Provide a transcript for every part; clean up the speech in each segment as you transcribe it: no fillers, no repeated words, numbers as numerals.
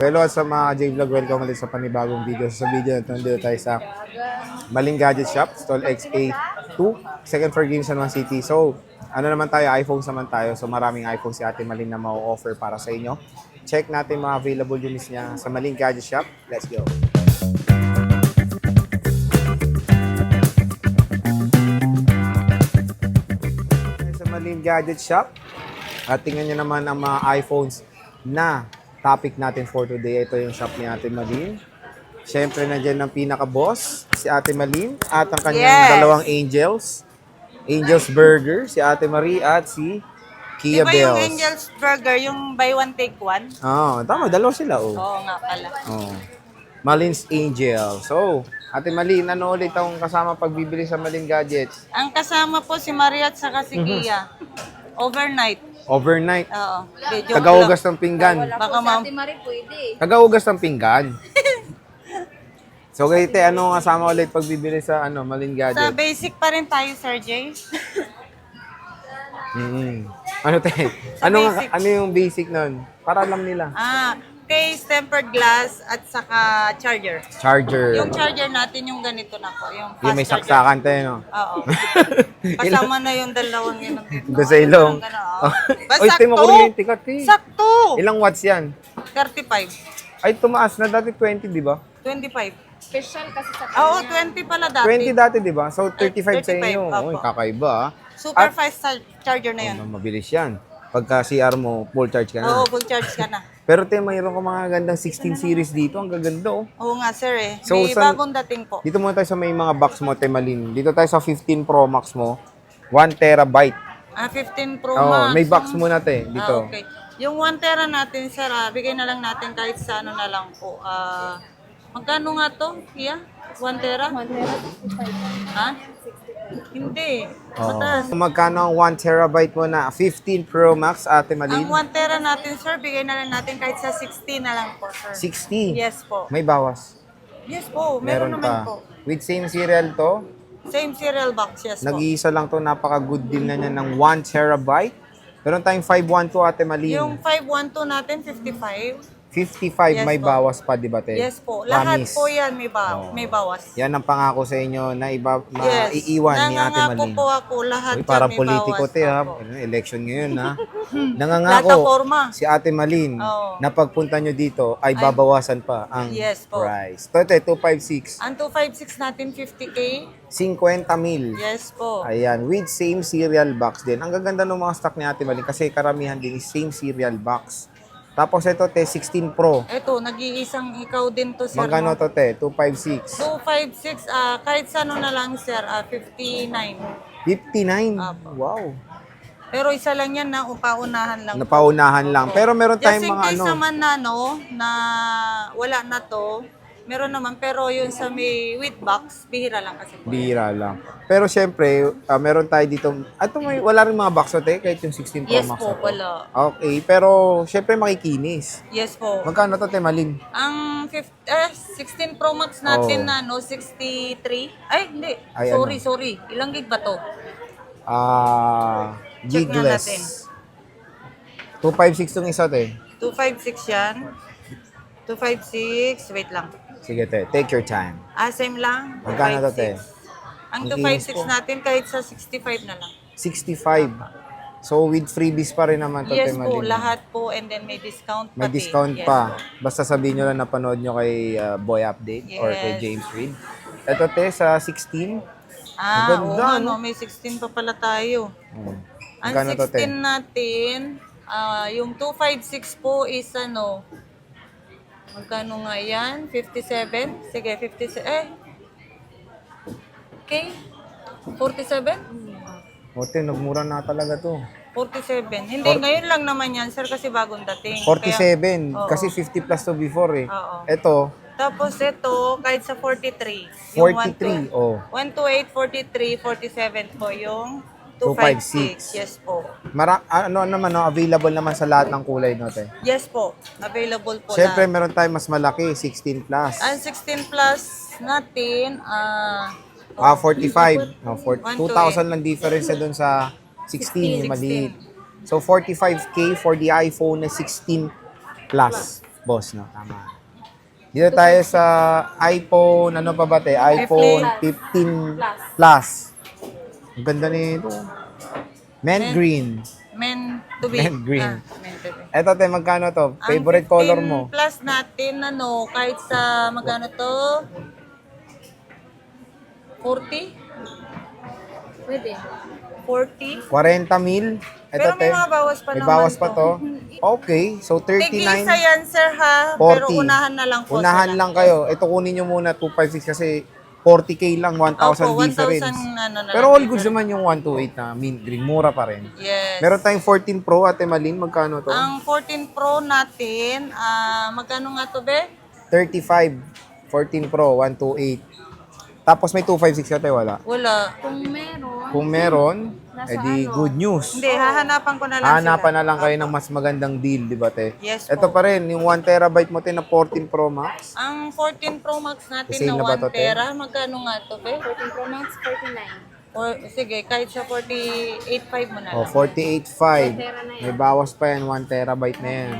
Hello sa mga J-Vlog, welcome ulit sa panibagong video. Sa video na ito, nandito tayo sa Maling Gadget Shop, Stall XA2, second floor Gimson One City. So, ano naman tayo, iPhones naman tayo. So, maraming iPhones si Ate Maling na ma-offer para sa inyo. Check natin mga available units niya sa Maling Gadget Shop. Let's go! Sa Maling Gadget Shop, at tingnan nyo naman ang mga iPhones na topic natin for today. Ito yung shop ni Ate Malin. Siyempre, nandiyan ang pinaka-boss, si Ate Malin, at ang kanyang dalawang angels. Angel's Burger, si Ate Marie, at si Kia Diba Bells. yung Angel's Burger, yung buy one take one? Oo, tama, dalawa sila. Oh. Oo nga pala. Oh. Malin's Angel. So, Ate Malin, ano ulit ang kasama pagbibili sa Malin Gadgets? Ang kasama po si Maria at saka si Kia. Overnight. Overnight. Oo. Video Tagahugas ng pinggan. Baka ma'am. Tagahugas ng pinggan. So, ganito, ano ang kasama ulit pagbibili sa Malin Sa Gadget? basic pa rin tayo, Sir Jay. Ano te? basic. Ano yung basic nun? Para alam nila. Case, tempered glass, at saka charger. Charger. Yung charger natin, yung ganito na po. Yung fast Yung may charger. saksakan tayo, no? Oo. Kasama na yung dalawang yun. Doon sa ilong. Basta Oy, Timo, kuryente ka, te. Sakto! Ilang watts yan? 35. Ay, tumaas na dati 20, di ba? 25. Special kasi sa Oo, 20 pala dati. 20 dati, di ba? So, 35 sa 35, inyo. opo. Uy, kakaiba, ah. Super fast charger na yun. Mabilis yan. Pagka CR mo, full charge ka na. Oo, full charge ka na. Pero te, mayroon ka mga gandang 16 series dito. Ang gaganda, oh. Oo nga, sir eh. So, May sa- bagong dating po. Dito muna tayo sa may mga box mo, te Malin. Dito tayo sa 15 Pro Max mo. 1 terabyte. 15 Pro Oo, Max. may box muna, te. Dito. Okay. Yung 1 tera natin, sir, bigay na lang natin kahit sa ano na lang po. Magkano nga to, Kia? 1 tera? 1 tera, 65. Ha? Hindi. Oo. Mataas. Magkano ang 1 terabyte mo na 15 Pro Max, Ate Malin? Ang 1 tera natin, sir, bigay na lang natin kahit sa 60 na lang po, sir. 60. Yes po. May bawas. Yes po, meron naman po. With same serial to, Same cereal box, yes po. nag-iisa lang to, napaka-good deal na niya ng 1 terabyte. Meron tayong 512, Ate Malin. Yung 512 natin, 55. 55, Yes may po. bawas pa, di ba, te? Yes po. Lahat Promise. po yan may, Oo. may bawas. Yan ang pangako sa inyo na Yes. maiiwan ni Ate Nangangako Malin. po ako lahat Uy, yan parang may politiko, bawas. te, ha? Opo. Election ngayon, ha? Lahat Nangangako ng forma. si Ate Malin Oo. na pagpunta nyo dito ay babawasan pa ang Yes po. price. Ito, te, 256. Ang 256 natin, 50K. 50 mil. Yes po. Ayan, with same serial box din. Ang gaganda ng mga stock ni Ate Malin kasi karamihan din is same serial box. Tapos ito, te, 16 Pro. Ito, nag-iisang ikaw din to, sir. Magkano no? to, te? 256. 256, kahit sa ano na lang, sir, 59. 59. Apo. Wow. Pero isa lang yan na paunahan lang. Napaunahan lang. Pero meron Just tayong in mga case ano. naman na, no, na wala na to, meron naman. Pero yun sa may with box, bihira lang kasi po. Bira lang. Pero syempre, meron tayo dito. Wala rin mga box te, kahit yung 16 Pro Yes Max po, na to. wala. Okay, pero syempre makikinis. Yes po. Magkano to, te, Malin? Ang 16 Pro Max natin na, no, 63. Ay, hindi. Ay, Sorry. Ilang gig ba to? Check nga natin. Gigless. 256 tong isa, te. 256 yan. 256. Wait lang. Sige, te. Take your time. Same lang. Magkano to, te? 256. Ang Ang kinis 256 po. natin kahit sa 65 na lang. 65. So, with freebies pa rin naman to, Yes te, po, Malin. lahat po, and then may discount May pati. discount Yes pa. po. Basta sabihin nyo lang napanood nyo kay Boy Update or kay Yes. James Reid. Ito, te, sa 16. Ang Oo ganda, nga, no? no, may 16 pa pala tayo. Ang Magkano to, te? 16 natin, yung 256 po is ano, magkano nga yan? 57? Sige, 57. Okay. 47? O, te, nagmura na talaga to. 47. Hindi, ngayon lang naman yan, sir, kasi bagong dating. 47. Oo. Kasi 50 plus to before eh. Oo. Ito, Tapos ito, kahit sa 43. 43. Oh. 128, 43, 47 po yung 256. 256. Yes po. Ano naman, no, available naman sa lahat ng kulay, no, te? Yes po. Available po Siyempre, lahat. meron tayong mas malaki, 16 plus. Ang 16 plus natin, 45. No, 1 to 2,000 lang difference na dun sa 16, 16. maliit. So, 45K for the iPhone na 16 plus. Boss, no? Tama. Dito tayo sa iPhone, ano pa ba, te? iPhone 15 Plus. Ang ganda nito. Men green. Men to be. Men green. Men to be. Eto, te, magkano to? Ang Favorite 15 color mo? plus natin, kahit sa magkano to? 40? Pwede. 40? 40 mil. Eto, Pero may te. mga bawas pa May naman bawas pa to. Okay, so Tig-isa 39. yan, sir, ha? 40. Pero unahan na lang po Unahan sila. lang kayo. Ito kunin nyo muna 256 kasi 40k lang, 1,000 Opo, 1,000 difference. na Pero all lang goods naman yung 128 na mint green. Mura pa rin. Yes. Meron tayong 14 Pro, Ate Malin. Magkano to? Ang 14 Pro natin, magkano nga to, be? 35. 14 Pro, 128. Tapos may 256 ate, wala. Wala. Kung meron, Nasa edi ano? good news. Hindi, hahanapan ko na lang Hanapan sila. na lang kayo ng mas magandang deal, di ba, te? Yes Ito po. pa rin, yung 1 terabyte mo, te, na 14 Pro Max. Ang 14 Pro Max natin Sale na na ba 1 to, Te? tera, magkano nga to, be? 14 Pro Max, 49. Or, sige, kahit sa 48.5 mo na O, lang. 48.5. tera na yan. May bawas pa yan, 1 terabyte na yan.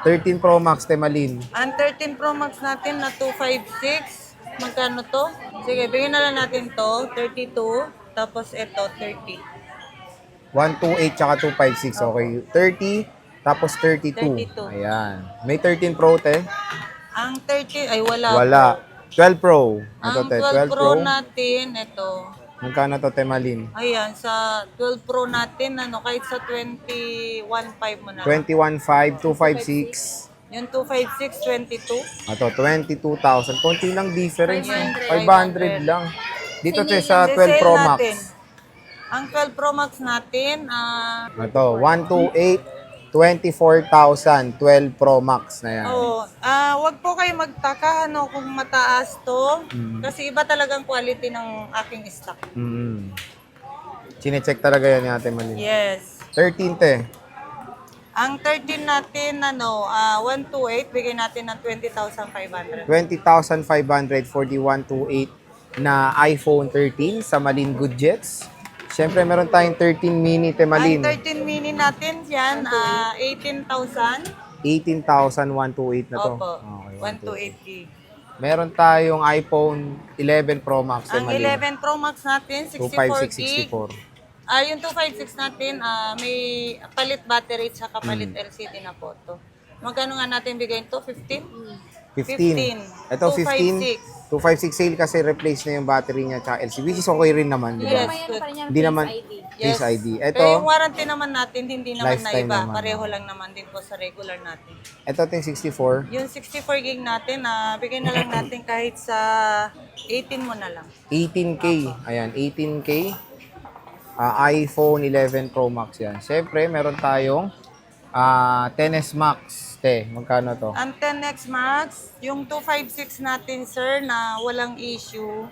13 Pro Max, te, Malin. Ang 13 Pro Max natin na 256, magkano to? Sige, bigyan na lang natin to, 32, tapos ito, 30. 128 tsaka 256, okay. 30, tapos 32. 32. Ayan. May 13 Pro, te? Ang 30, ay wala. Wala. 12 Pro. Ito, Ang te, 12 12 Pro Pro. natin, ito. Magkano to, te, Malin? Ayan, sa 12 Pro natin, kahit sa 21.5 mo na lang. 21.5, 256. Yung 256, 22. Ito, 22,000. Konti lang difference. 500. 500 lang. Dito, te, Hindi, sa 12 Pro Max. natin. Ang 12 Pro Max natin, Ito, 128, 24,000, 12 Pro Max na yan. wag po kayo magtaka kung mataas to. Mm. Kasi iba talagang quality ng aking stock. Mm. Chinecheck talaga yan ni Ate Malin. Yes. 13, te. Ang 13 natin, 128, bigay natin ng 20,500. 20,500 for the 128 na iPhone 13 sa Malin Gadgets. Siyempre, meron tayong 13 mini, te, Malin. Ang 13 mini natin yan, 18,000. 18,128 na to. Opo, Okay, 128 gig. Meron tayong iPhone 11 Pro Max, te, Ang Malin. 11 Pro Max natin, 64 gig. 256, 64. Yung 256 natin, may palit battery at kapalit Mm. LCD na po to. Magkano nga natin bigayin to? 15? 15. Ito, 15. 256 sale kasi replace na yung battery niya tsaka LCD, which is okay rin naman, di ba? Yes, May ano good. pa rin yan, Hindi Face naman ID. Face ID. Pero Ito, yung warranty naman natin, hindi naman na Lifetime iba. naman. Pareho lang naman din po sa regular natin. ito yung 64. Yung 64 gig natin, bigyan na lang natin kahit sa 18 mo na lang. 18K. Ayan, 18K. iPhone 11 Pro Max yan. Siyempre, meron tayong 10s Max. Te, magkano to? Ang 10X Max, yung 256 natin, sir, na walang issue,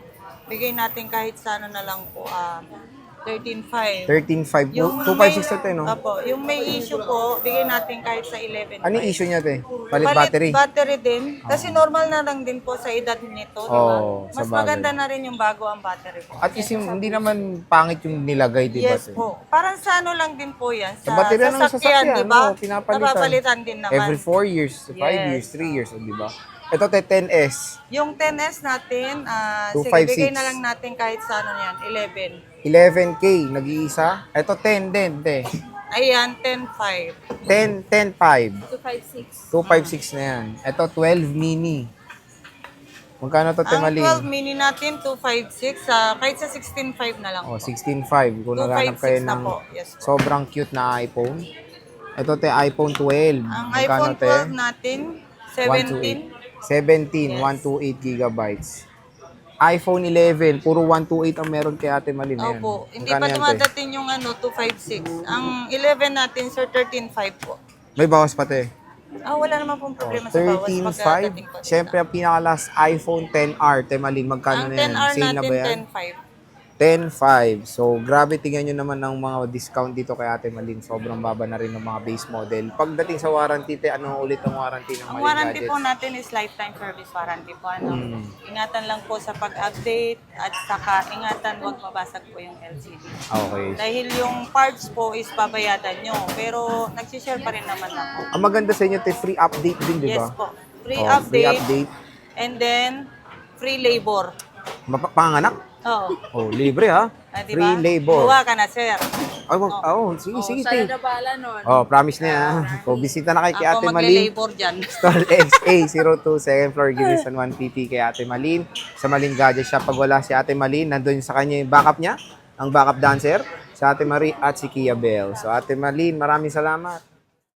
bigay natin kahit sa ano na lang po, 13.5. 13.5. Yung 256 na te, no? Apo, yung may issue po, bigay natin kahit sa 11.5. Ano yung issue niya, te? Palit battery? Battery din. Kasi normal na lang din po sa edad nito, di ba? Oo, sa Mas bagay. maganda na rin yung bago ang battery po. At least hindi naman pangit yung nilagay, di ba? Yes po. Parang sa ano lang din po yan. Sa baterya ng sasakyan, di ba? no? Pinapalitan. Napapalitan din naman. Every 4 years, 5 Yes. years, 3 years, di ba? Ito, te, 10S. Yung 10S natin, sige, 256. bigay na lang natin kahit sa ano yan, 11. 11K, nag-iisa. Ito, 10 din, te. Ayan, 10.5. 10.5. 256. 256 na yan. Ito, 12 mini. Magkano to, te, Ang Malin? 12 mini natin, 256. Kahit sa 16.5 na lang Oh, po. 16.5. Kung naghanap 256 kayo na ng po. Yes po. sobrang cute na iPhone. Ito, te, iPhone 12. Ang Magkano, iPhone te? 12 natin, 17. 17, Yes. 128 gigabytes. iPhone 11, puro 128 ang meron kay Ate Malin. Ayan. Opo, hindi Magkano pa yan, te? dumadating yung 256. Ang 11 natin, sir, 13.5 po. May bawas pa, te. Wala naman pong problema sa bawas. 13.5. Pagkadating po. Siyempre, ang pinaka-last iPhone 10R. Te Malin, magkano Ang na yan? 10R Sale na natin, ba yan? 10.5. 10.5. So, grabe, tingnan nyo naman ng mga discount dito kay Ate Malin. Sobrang baba na rin ng mga base model. Pagdating sa warranty, ano ulit ang warranty ng Ang Malin warranty Gadgets? po natin is lifetime service warranty po. Mm. Ingatan lang po sa pag-update at saka ingatan huwag mabasag po yung LCD. Okay. Dahil yung parts po is babayadan nyo. Pero nagsishare pa rin naman ako. Ang maganda sa inyo, free update din, di ba? Yes po. Free Oh, free update update. and then free labor. Panganak? Oo. Oh, libre ha? Ah, di Free ba? labor. Buwa ka na, sir. Ay, sige, sige. Sana Te. na bahala nun. Oh, promise na yan. So, bisita na kay Ate Ako Malin. magle-labor dyan. Stall XA02, second floor, Girisan 1PP kay Ate Malin. Sa Malin Gadget Shop, pag wala si Ate Malin, nandun sa kanya yung backup niya, ang backup dancer, si Ate Marie at si Kia Bell. So, Ate Malin, maraming salamat.